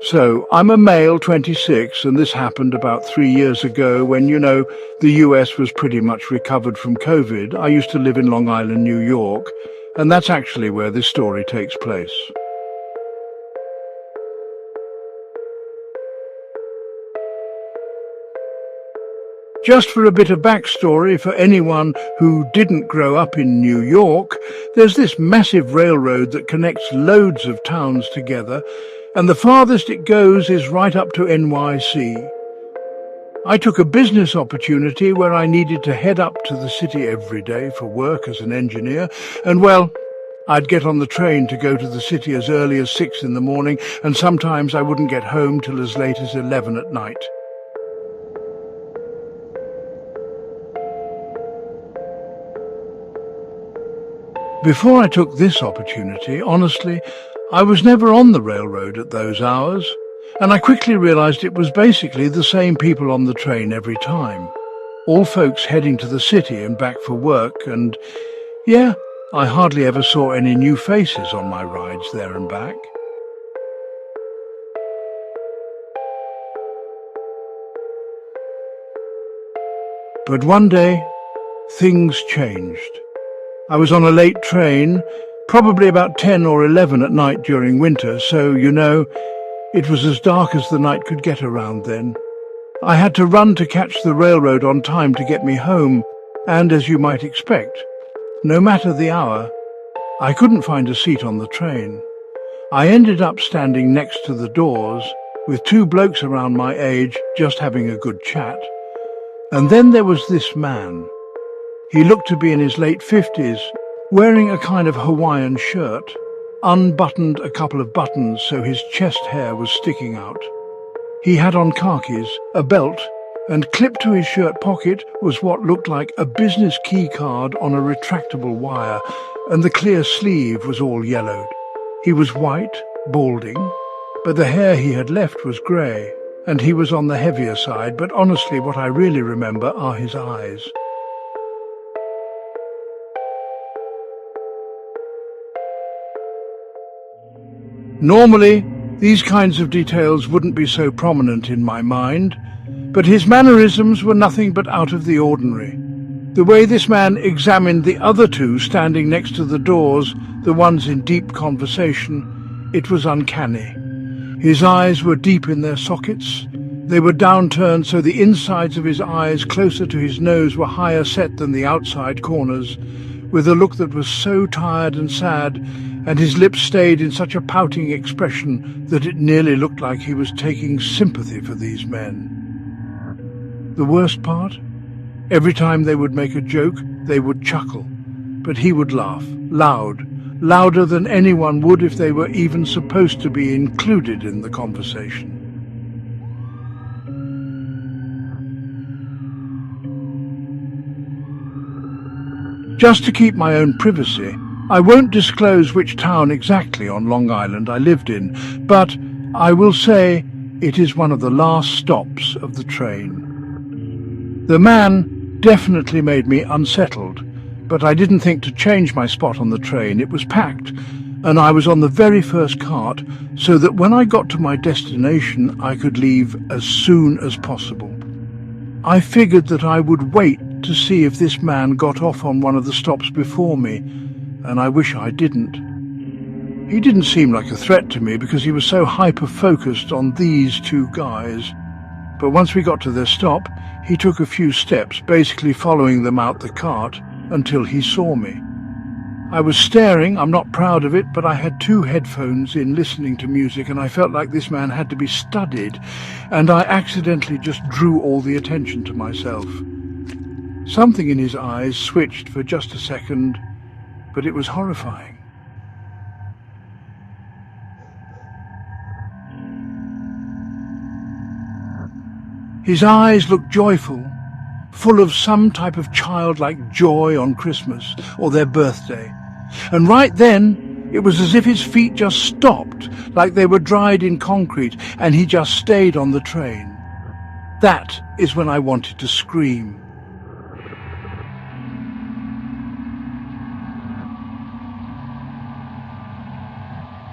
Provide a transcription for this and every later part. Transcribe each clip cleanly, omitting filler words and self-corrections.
So, I'm a male, 26, and this happened about 3 years ago when, the US was pretty much recovered from COVID. I used to live in Long Island, New York, and that's actually where this story takes place. Just for a bit of backstory for anyone who didn't grow up in New York, there's this massive railroad that connects loads of towns together, and the farthest it goes is right up to NYC. I took a business opportunity where I needed to head up to the city every day for work as an engineer, and well, I'd get on the train to go to the city as early as 6 in the morning, and sometimes I wouldn't get home till as late as 11 at night. Before I took this opportunity, honestly, I was never on the railroad at those hours, and I quickly realized it was basically the same people on the train every time. All folks heading to the city and back for work, and yeah, I hardly ever saw any new faces on my rides there and back. But one day, things changed. I was on a late train, probably about 10 or 11 at night during winter, so, it was as dark as the night could get around then. I had to run to catch the railroad on time to get me home, and as you might expect, no matter the hour, I couldn't find a seat on the train. I ended up standing next to the doors, with 2 blokes around my age just having a good chat. And then there was this man. He looked to be in his late 50s, wearing a kind of Hawaiian shirt, unbuttoned a couple of buttons so his chest hair was sticking out. He had on khakis, a belt, and clipped to his shirt pocket was what looked like a business key card on a retractable wire, and the clear sleeve was all yellowed. He was white, balding, but the hair he had left was grey, and he was on the heavier side, but honestly what I really remember are his eyes. Normally, these kinds of details wouldn't be so prominent in my mind, but his mannerisms were nothing but out of the ordinary. The way this man examined the other 2 standing next to the doors, the ones in deep conversation, it was uncanny. His eyes were deep in their sockets. They were downturned so the insides of his eyes closer to his nose were higher set than the outside corners, with a look that was so tired and sad, and his lips stayed in such a pouting expression that it nearly looked like he was taking sympathy for these men. The worst part? Every time they would make a joke, they would chuckle, but he would laugh, louder than anyone would if they were even supposed to be included in the conversation. Just to keep my own privacy, I won't disclose which town exactly on Long Island I lived in, but I will say it is one of the last stops of the train. The man definitely made me unsettled, but I didn't think to change my spot on the train. It was packed, and I was on the very first cart, so that when I got to my destination I could leave as soon as possible. I figured that I would wait to see if this man got off on one of the stops before me, and I wish I didn't. He didn't seem like a threat to me because he was so hyper-focused on these 2 guys. But once we got to their stop, he took a few steps, basically following them out the cart, until he saw me. I was staring, I'm not proud of it, but I had 2 headphones in listening to music, and I felt like this man had to be studied, and I accidentally just drew all the attention to myself. Something in his eyes switched for just a second, but it was horrifying. His eyes looked joyful, full of some type of childlike joy on Christmas or their birthday. And right then, it was as if his feet just stopped, like they were dried in concrete, and he just stayed on the train. That is when I wanted to scream.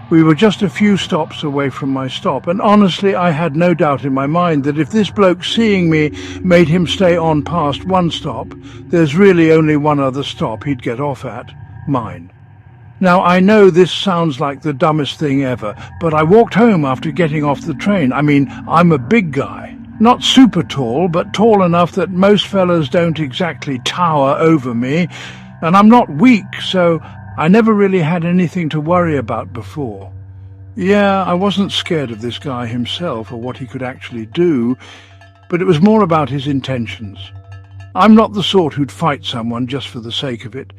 We were just a few stops away from my stop, and honestly I had no doubt in my mind that if this bloke seeing me made him stay on past one stop, there's really only one other stop he'd get off at, mine. Now I know this sounds like the dumbest thing ever, but I walked home after getting off the train. I mean, I'm a big guy. Not super tall, but tall enough that most fellas don't exactly tower over me, and I'm not weak, so I never really had anything to worry about before. Yeah, I wasn't scared of this guy himself or what he could actually do, but it was more about his intentions. I'm not the sort who'd fight someone just for the sake of it,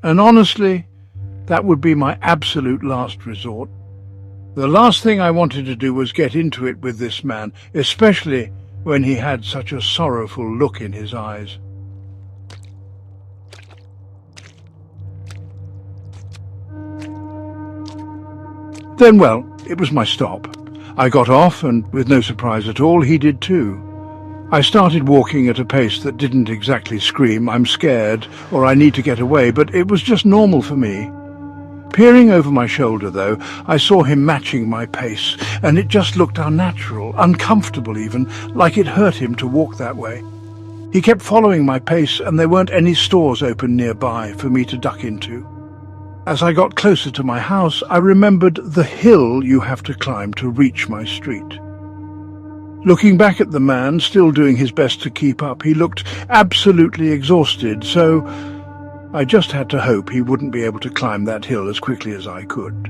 and honestly, that would be my absolute last resort. The last thing I wanted to do was get into it with this man, especially when he had such a sorrowful look in his eyes. Then, well, it was my stop. I got off, and with no surprise at all, he did too. I started walking at a pace that didn't exactly scream, "I'm scared," or "I need to get away," but it was just normal for me. Peering over my shoulder, though, I saw him matching my pace, and it just looked unnatural, uncomfortable even, like it hurt him to walk that way. He kept following my pace, and there weren't any stores open nearby for me to duck into. As I got closer to my house, I remembered the hill you have to climb to reach my street. Looking back at the man, still doing his best to keep up, he looked absolutely exhausted, so I just had to hope he wouldn't be able to climb that hill as quickly as I could.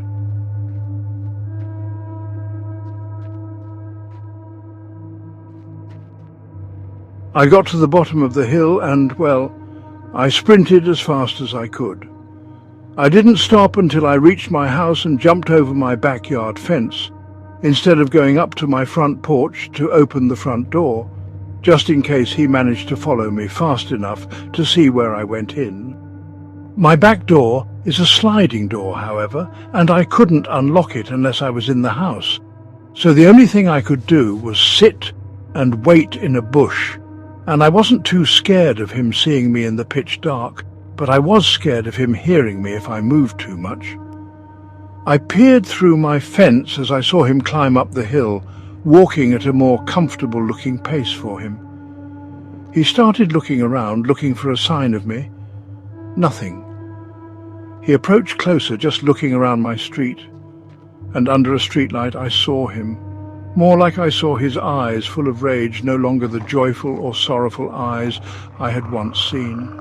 I got to the bottom of the hill and, well, I sprinted as fast as I could. I didn't stop until I reached my house and jumped over my backyard fence, instead of going up to my front porch to open the front door, just in case he managed to follow me fast enough to see where I went in. My back door is a sliding door, however, and I couldn't unlock it unless I was in the house, so the only thing I could do was sit and wait in a bush, and I wasn't too scared of him seeing me in the pitch dark, but I was scared of him hearing me if I moved too much. I peered through my fence as I saw him climb up the hill, walking at a more comfortable-looking pace for him. He started looking around, looking for a sign of me. Nothing. He approached closer, just looking around my street, and under a streetlight I saw him, more like I saw his eyes full of rage, no longer the joyful or sorrowful eyes I had once seen.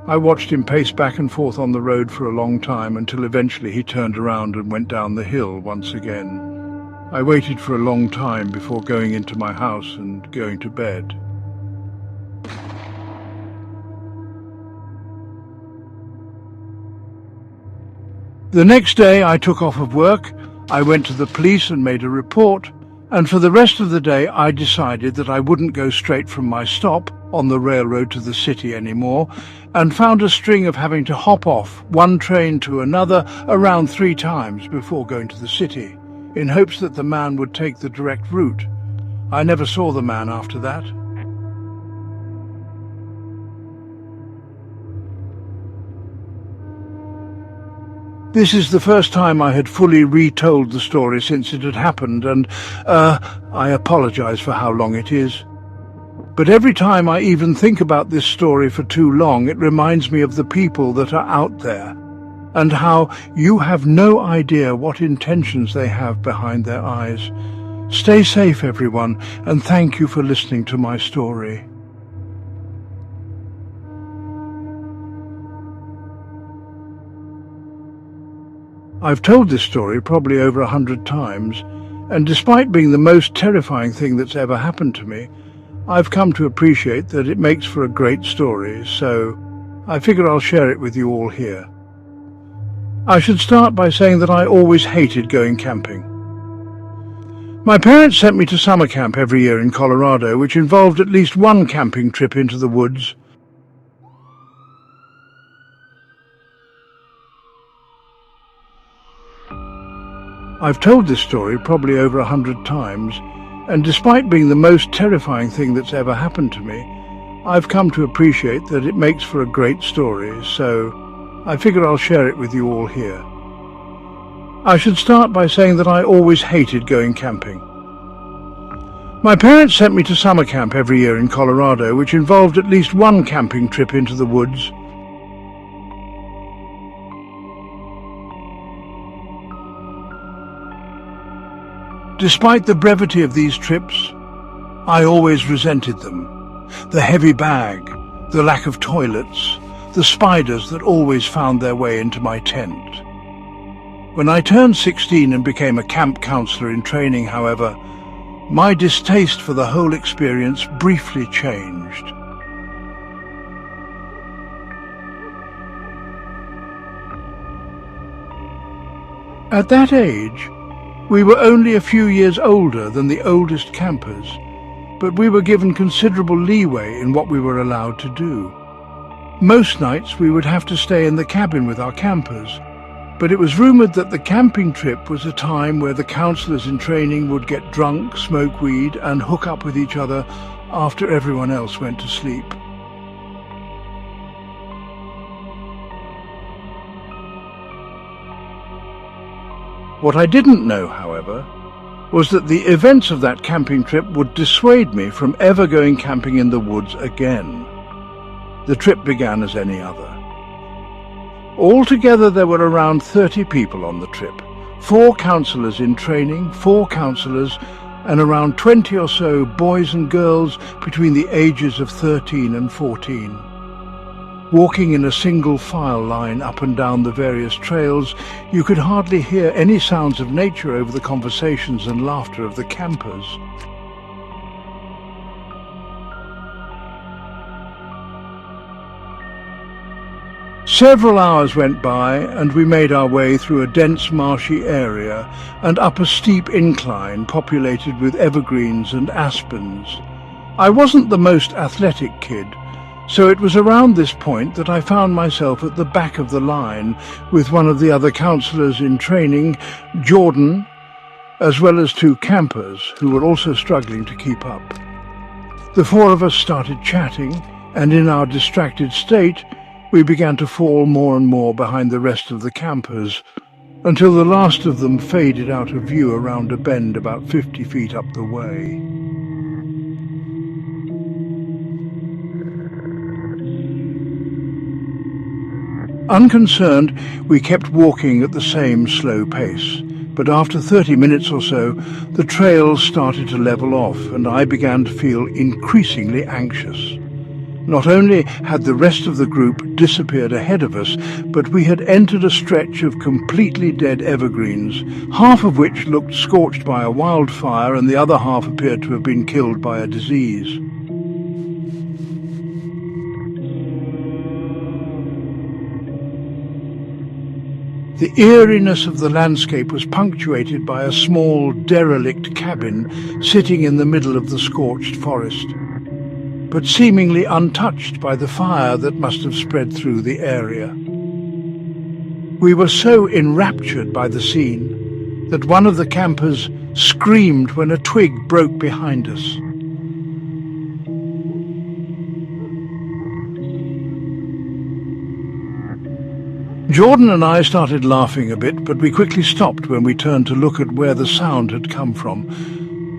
I watched him pace back and forth on the road for a long time until eventually he turned around and went down the hill once again. I waited for a long time before going into my house and going to bed. The next day I took off of work, I went to the police and made a report, and for the rest of the day I decided that I wouldn't go straight from my stop on the railroad to the city anymore, and found a string of having to hop off one train to another around 3 times before going to the city, in hopes that the man would take the direct route. I never saw the man after that. This is the first time I had fully retold the story since it had happened, and I apologize for how long it is. But every time I even think about this story for too long, it reminds me of the people that are out there, and how you have no idea what intentions they have behind their eyes. Stay safe, everyone, and thank you for listening to my story. I've told this story probably over 100 times, and despite being the most terrifying thing that's ever happened to me, I've come to appreciate that it makes for a great story, so I figure I'll share it with you all here. I should start by saying that I always hated going camping. My parents sent me to summer camp every year in Colorado, which involved at least one camping trip into the woods. I've told this story probably over 100 times, and despite being the most terrifying thing that's ever happened to me, I've come to appreciate that it makes for a great story, so I figure I'll share it with you all here. I should start by saying that I always hated going camping. My parents sent me to summer camp every year in Colorado, which involved at least one camping trip into the woods. Despite the brevity of these trips, I always resented them. The heavy bag, the lack of toilets, the spiders that always found their way into my tent. When I turned 16 and became a camp counselor in training, however, my distaste for the whole experience briefly changed. At that age, we were only a few years older than the oldest campers, but we were given considerable leeway in what we were allowed to do. Most nights we would have to stay in the cabin with our campers, but it was rumoured that the camping trip was a time where the counsellors in training would get drunk, smoke weed and hook up with each other after everyone else went to sleep. What I didn't know, however, was that the events of that camping trip would dissuade me from ever going camping in the woods again. The trip began as any other. Altogether there were around 30 people on the trip, 4 counsellors in training, 4 counsellors, and around 20 or so boys and girls between the ages of 13 and 14. Walking in a single file line up and down the various trails, you could hardly hear any sounds of nature over the conversations and laughter of the campers. Several hours went by and we made our way through a dense marshy area and up a steep incline populated with evergreens and aspens. I wasn't the most athletic kid, so it was around this point that I found myself at the back of the line with one of the other counsellors in training, Jordan, as well as 2 campers who were also struggling to keep up. The 4 of us started chatting, and in our distracted state, we began to fall more and more behind the rest of the campers, until the last of them faded out of view around a bend about 50 feet up the way. Unconcerned, we kept walking at the same slow pace, but after 30 minutes or so, the trail started to level off and I began to feel increasingly anxious. Not only had the rest of the group disappeared ahead of us, but we had entered a stretch of completely dead evergreens, half of which looked scorched by a wildfire and the other half appeared to have been killed by a disease. The eeriness of the landscape was punctuated by a small, derelict cabin sitting in the middle of the scorched forest, but seemingly untouched by the fire that must have spread through the area. We were so enraptured by the scene that one of the campers screamed when a twig broke behind us. Jordan and I started laughing a bit, but we quickly stopped when we turned to look at where the sound had come from.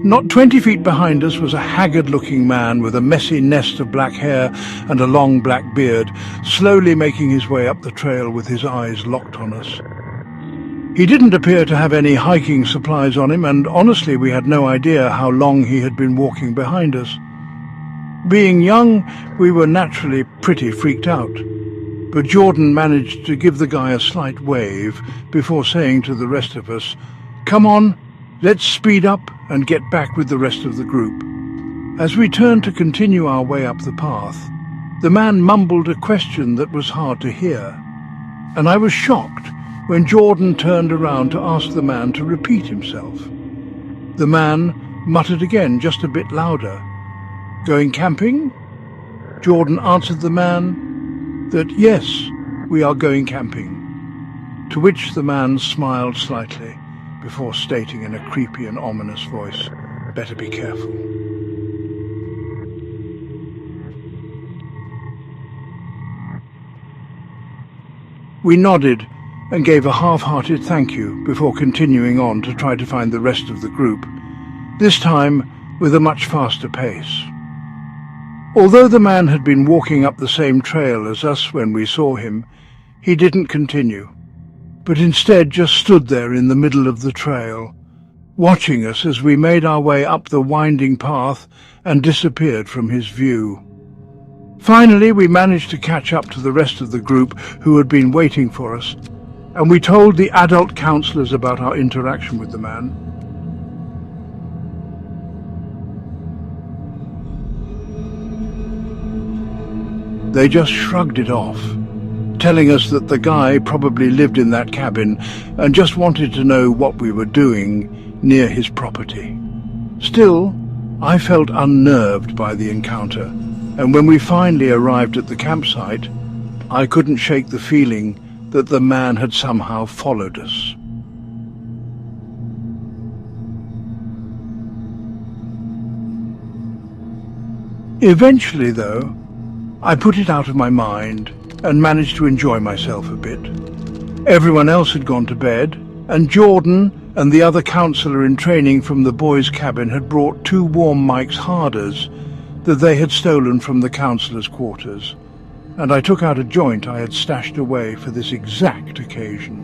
Not 20 feet behind us was a haggard-looking man with a messy nest of black hair and a long black beard, slowly making his way up the trail with his eyes locked on us. He didn't appear to have any hiking supplies on him, and honestly we had no idea how long he had been walking behind us. Being young, we were naturally pretty freaked out, but Jordan managed to give the guy a slight wave before saying to the rest of us, "Come on, let's speed up and get back with the rest of the group." As we turned to continue our way up the path, the man mumbled a question that was hard to hear, and I was shocked when Jordan turned around to ask the man to repeat himself. The man muttered again, just a bit louder, "Going camping?" Jordan answered the man that yes, we are going camping, to which the man smiled slightly, before stating in a creepy and ominous voice, "Better be careful." We nodded and gave a half-hearted thank you before continuing on to try to find the rest of the group, this time with a much faster pace. Although the man had been walking up the same trail as us when we saw him, he didn't continue, but instead just stood there in the middle of the trail, watching us as we made our way up the winding path and disappeared from his view. Finally, we managed to catch up to the rest of the group who had been waiting for us, and we told the adult counselors about our interaction with the man. They just shrugged it off, telling us that the guy probably lived in that cabin and just wanted to know what we were doing near his property. Still, I felt unnerved by the encounter, and when we finally arrived at the campsite, I couldn't shake the feeling that the man had somehow followed us. Eventually, though, I put it out of my mind and managed to enjoy myself a bit. Everyone else had gone to bed, and Jordan and the other counselor in training from the boys' cabin had brought 2 warm Mike's Harders that they had stolen from the counselors' quarters, and I took out a joint I had stashed away for this exact occasion.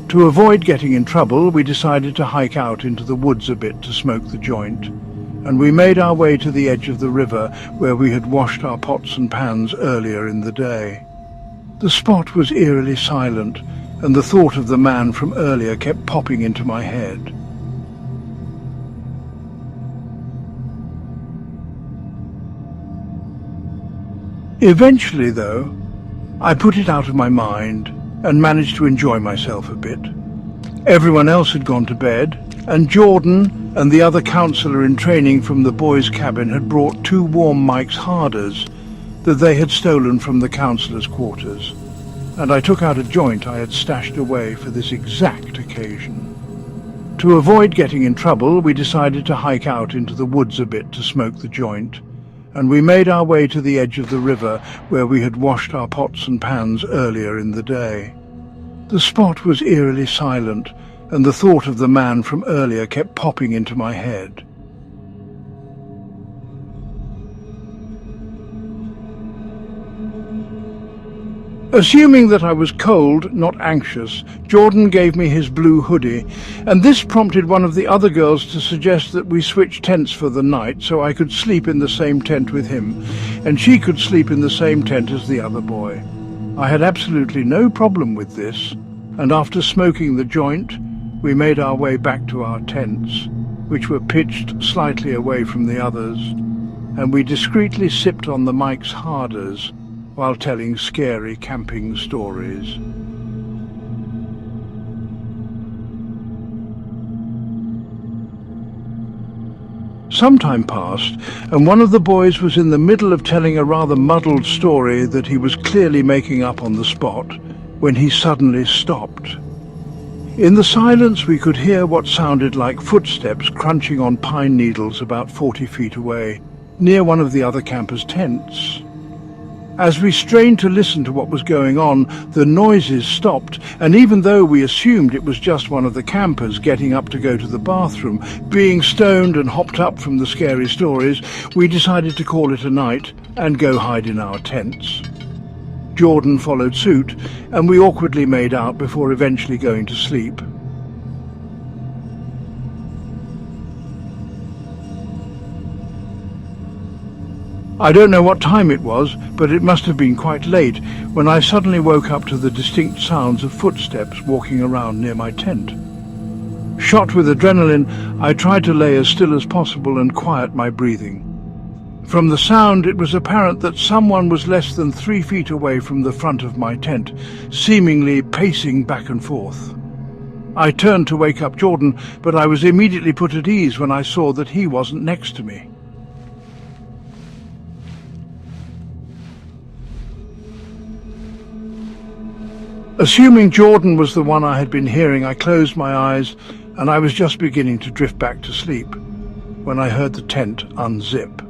To avoid getting in trouble, we decided to hike out into the woods a bit to smoke the joint, and we made our way to the edge of the river where we had washed our pots and pans earlier in the day. The spot was eerily silent, and the thought of the man from earlier kept popping into my head. Eventually, though, I put it out of my mind and managed to enjoy myself a bit. Everyone else had gone to bed, and Jordan and the other counselor in training from the boys' cabin had brought 2 warm Mike's Harders that they had stolen from the counselors' quarters, and I took out a joint I had stashed away for this exact occasion. To avoid getting in trouble, we decided to hike out into the woods a bit to smoke the joint, and we made our way to the edge of the river where we had washed our pots and pans earlier in the day. The spot was eerily silent, and the thought of the man from earlier kept popping into my head. Assuming that I was cold, not anxious, Jordan gave me his blue hoodie, and this prompted one of the other girls to suggest that we switch tents for the night so I could sleep in the same tent with him, and she could sleep in the same tent as the other boy. I had absolutely no problem with this, and after smoking the joint, we made our way back to our tents, which were pitched slightly away from the others, and we discreetly sipped on the Mike's Harders while telling scary camping stories. Some time passed, and one of the boys was in the middle of telling a rather muddled story that he was clearly making up on the spot when he suddenly stopped. In the silence we could hear what sounded like footsteps crunching on pine needles about 40 feet away, near one of the other campers' tents. As we strained to listen to what was going on, the noises stopped, and even though we assumed it was just one of the campers getting up to go to the bathroom, being stoned and hopped up from the scary stories, we decided to call it a night and go hide in our tents. Jordan followed suit, and we awkwardly made out before eventually going to sleep. I don't know what time it was, but it must have been quite late when I suddenly woke up to the distinct sounds of footsteps walking around near my tent. Shot with adrenaline, I tried to lay as still as possible and quiet my breathing. From the sound, it was apparent that someone was less than 3 feet away from the front of my tent, seemingly pacing back and forth. I turned to wake up Jordan, but I was immediately put at ease when I saw that he wasn't next to me. Assuming Jordan was the one I had been hearing, I closed my eyes and I was just beginning to drift back to sleep when I heard the tent unzip.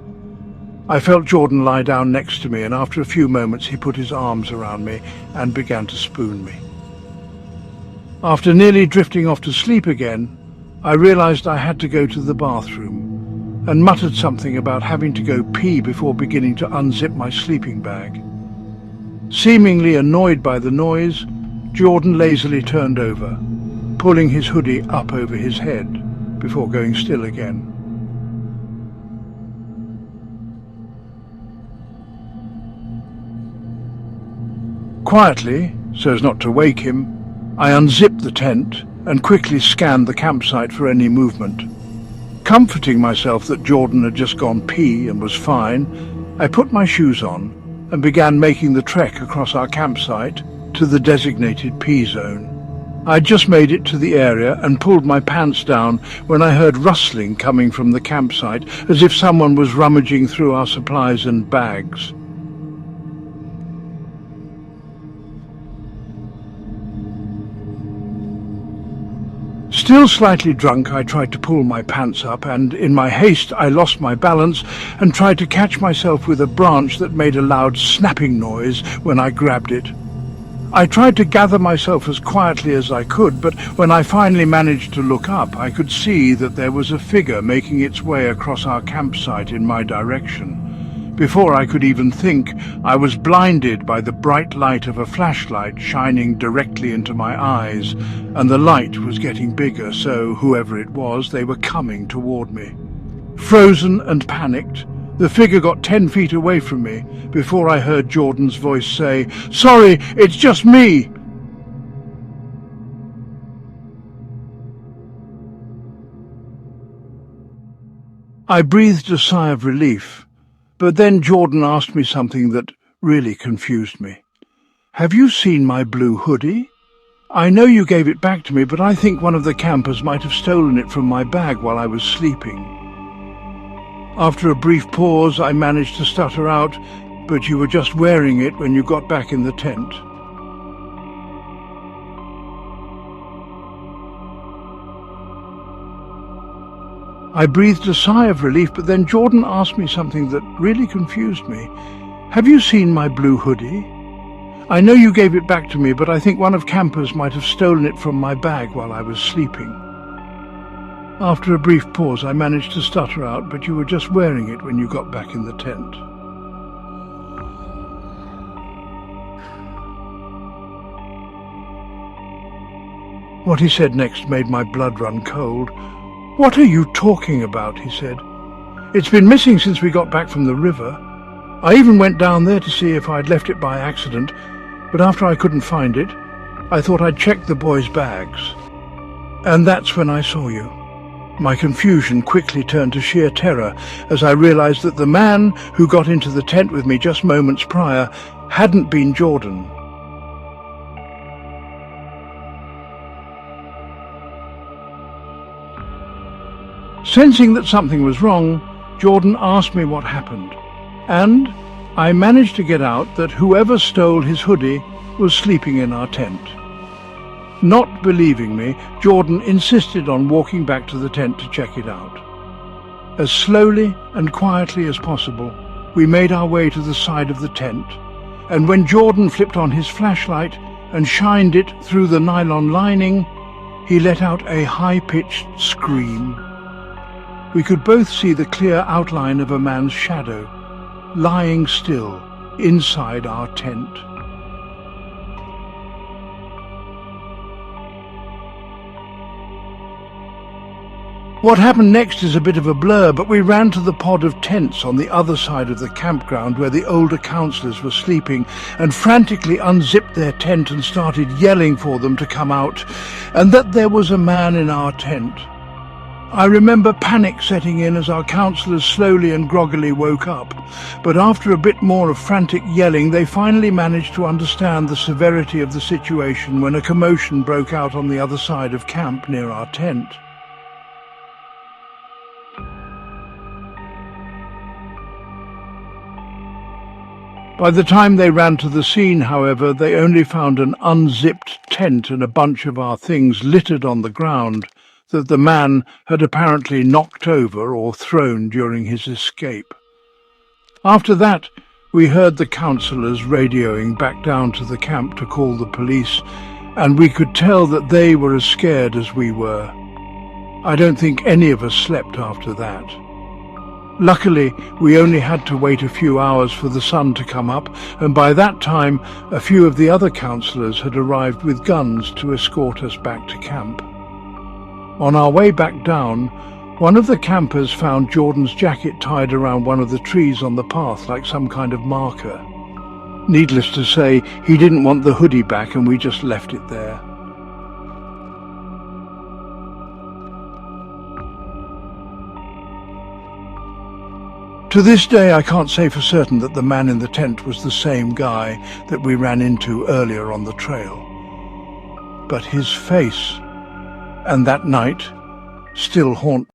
I felt Jordan lie down next to me, and after a few moments he put his arms around me and began to spoon me. After nearly drifting off to sleep again, I realized I had to go to the bathroom and muttered something about having to go pee before beginning to unzip my sleeping bag. Seemingly annoyed by the noise, Jordan lazily turned over, pulling his hoodie up over his head before going still again. Quietly, so as not to wake him, I unzipped the tent and quickly scanned the campsite for any movement. Comforting myself that Jordan had just gone pee and was fine, I put my shoes on and began making the trek across our campsite to the designated pee zone. I'd just made it to the area and pulled my pants down when I heard rustling coming from the campsite, as if someone was rummaging through our supplies and bags. Still slightly drunk, I tried to pull my pants up, and in my haste I lost my balance and tried to catch myself with a branch that made a loud snapping noise when I grabbed it. I tried to gather myself as quietly as I could, but when I finally managed to look up, I could see that there was a figure making its way across our campsite in my direction. Before I could even think, I was blinded by the bright light of a flashlight shining directly into my eyes, and the light was getting bigger, so whoever it was, they were coming toward me. Frozen and panicked, the figure got 10 feet away from me before I heard Jordan's voice say, "Sorry, it's just me." I breathed a sigh of relief. But then Jordan asked me something that really confused me. "Have you seen my blue hoodie? I know you gave it back to me, but I think one of the campers might have stolen it from my bag while I was sleeping." After a brief pause, I managed to stutter out, "But you were just wearing it when you got back in the tent." I breathed a sigh of relief, but then Jordan asked me something that really confused me. "Have you seen my blue hoodie? I know you gave it back to me, but I think one of campers might have stolen it from my bag while I was sleeping." After a brief pause, I managed to stutter out, "But you were just wearing it when you got back in the tent." What he said next made my blood run cold. "What are you talking about?" he said. "It's been missing since we got back from the river. I even went down there to see if I'd left it by accident, but after I couldn't find it, I thought I'd check the boys' bags. And that's when I saw you." My confusion quickly turned to sheer terror as I realized that the man who got into the tent with me just moments prior hadn't been Jordan. Sensing that something was wrong, Jordan asked me what happened, and I managed to get out that whoever stole his hoodie was sleeping in our tent. Not believing me, Jordan insisted on walking back to the tent to check it out. As slowly and quietly as possible, we made our way to the side of the tent, and when Jordan flipped on his flashlight and shined it through the nylon lining, he let out a high-pitched scream. We could both see the clear outline of a man's shadow, lying still inside our tent. What happened next is a bit of a blur, but we ran to the pod of tents on the other side of the campground where the older councillors were sleeping and frantically unzipped their tent and started yelling for them to come out, and that there was a man in our tent. I remember panic setting in as our councillors slowly and groggily woke up, but after a bit more of frantic yelling, they finally managed to understand the severity of the situation when a commotion broke out on the other side of camp near our tent. By the time they ran to the scene, however, they only found an unzipped tent and a bunch of our things littered on the ground, that the man had apparently knocked over or thrown during his escape. After that, we heard the councillors radioing back down to the camp to call the police, and we could tell that they were as scared as we were. I don't think any of us slept after that. Luckily, we only had to wait a few hours for the sun to come up, and by that time a few of the other councillors had arrived with guns to escort us back to camp. On our way back down, one of the campers found Jordan's jacket tied around one of the trees on the path like some kind of marker. Needless to say, he didn't want the hoodie back and we just left it there. To this day, I can't say for certain that the man in the tent was the same guy that we ran into earlier on the trail. But his face and that night still haunt